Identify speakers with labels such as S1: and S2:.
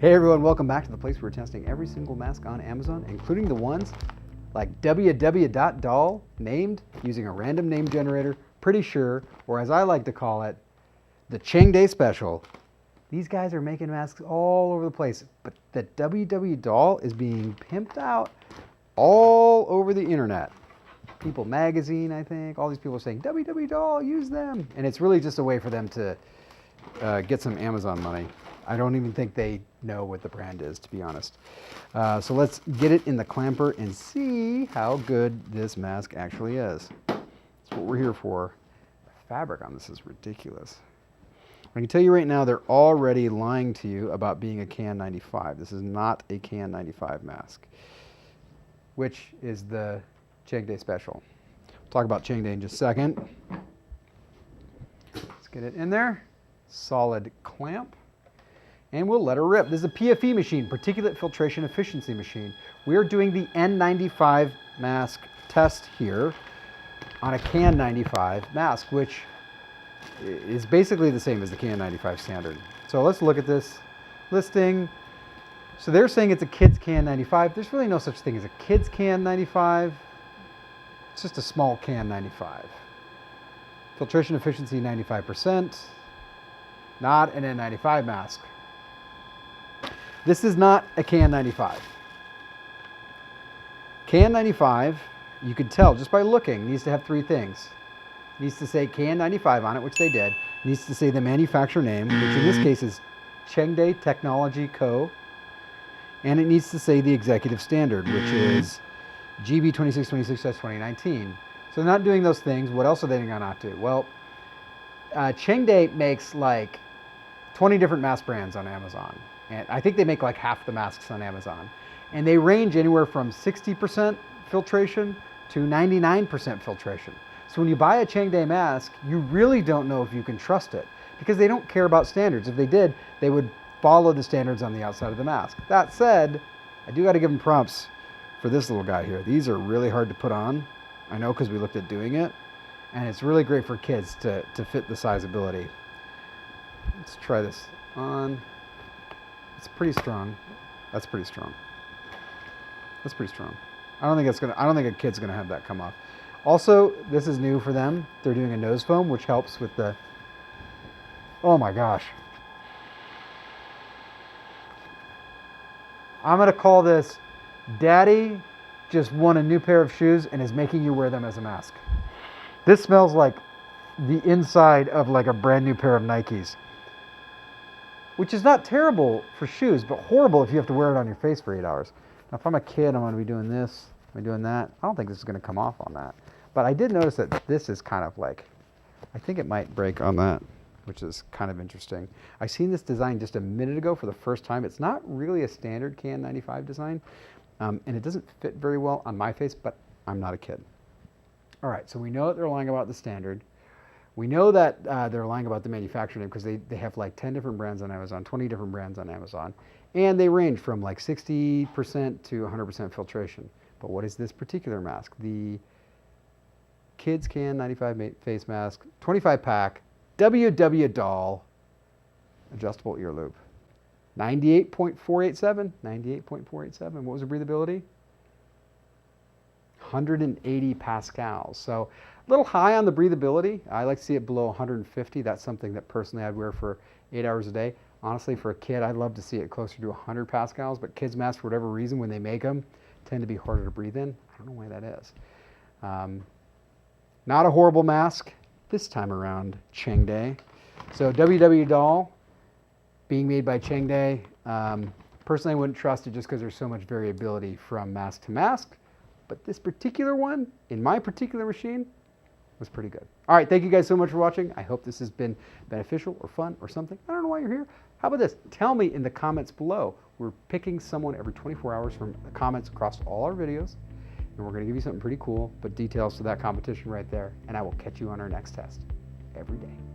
S1: Hey everyone, welcome back to the place where we're testing every single mask on Amazon, including the ones like WWDOLL, named using a random name generator, pretty sure, or as I like to call it, the Chengde special. These guys are making masks all over the place, but the WWDOLL is being pimped out all over the internet. People Magazine, I think, all these people are saying, WWDOLL, use them. And it's really just a way for them to get some Amazon money. I don't even think they know what the brand is, to be honest. So let's get it in the clamper and see how good this mask actually is. That's what we're here for. The fabric on this is ridiculous. I can tell you right now, they're already lying to you about being a KN95. This is not a KN95 mask, which is the Chengde special. We'll talk about Chengde in just a second. Let's get it in there. Solid clamp. And we'll let her rip. This is a PFE machine, Particulate Filtration Efficiency machine. We are doing the N95 mask test here on a KN95 mask, which is basically the same as the KN95 standard. So let's look at this listing. So they're saying it's a kid's KN95. There's really no such thing as a kid's KN95. It's just a small KN95. Filtration efficiency 95%. Not an N95 mask. This is not a KN95. KN95, you can tell just by looking, needs to have three things. It needs to say KN95 on it, which they did. It needs to say the manufacturer name, which in this case is Chengde Technology Co. And it needs to say the executive standard, which is GB 2626-2019. So they're not doing those things. What else are they going to not do? Well, Chengde makes like 20 different mask brands on Amazon. And I think they make like half the masks on Amazon. And they range anywhere from 60% filtration to 99% filtration. So when you buy a Chengde mask, you really don't know if you can trust it because they don't care about standards. If they did, they would follow the standards on the outside of the mask. That said, I do got to give them prompts for this little guy here. These are really hard to put on. I know because we looked at doing it. And it's really great for kids to fit the sizability. Let's try this on. It's pretty strong. That's pretty strong. That's pretty strong. I don't think a kid's gonna have that come off. Also, this is new for them. They're doing a nose foam, which helps with the, oh my gosh. I'm gonna call this, Daddy just won a new pair of shoes and is making you wear them as a mask. This smells like the inside of like a brand new pair of Nikes, which is not terrible for shoes, but horrible if you have to wear it on your face for 8 hours. Now, if I'm a kid, I'm going to be doing this, I'm doing that. I don't think this is going to come off on that. But I did notice that this is kind of like, I think it might break on that, which is kind of interesting. I seen this design just a minute ago for the first time. It's not really a standard KN95 design, and it doesn't fit very well on my face, but I'm not a kid. All right, so we know that they're lying about the standard. We know that they're lying about the manufacturer name because they have like 10 different brands on Amazon, 20 different brands on Amazon, and they range from like 60% to 100% filtration. But what is this particular mask? The Kids KN95 face mask, 25 pack, WWDOLL, adjustable ear loop. 98.487, 98.487. What was the breathability? 180 pascals. So a little high on the breathability. I like to see it below 150. That's something that personally I'd wear for 8 hours a day. Honestly, for a kid, I'd love to see it closer to 100 pascals, but kids' masks, for whatever reason, when they make them, tend to be harder to breathe in. I don't know why that is. Not a horrible mask this time around, Chengde. So WWDOLL, being made by Chengde. Personally, I wouldn't trust it just because there's so much variability from mask to mask. But this particular one, in my particular machine, was pretty good. All right, thank you guys so much for watching. I hope this has been beneficial or fun or something. I don't know why you're here. How about this? Tell me in the comments below. We're picking someone every 24 hours from the comments across all our videos. And we're going to give you something pretty cool, but details to that competition right there. And I will catch you on our next test every day.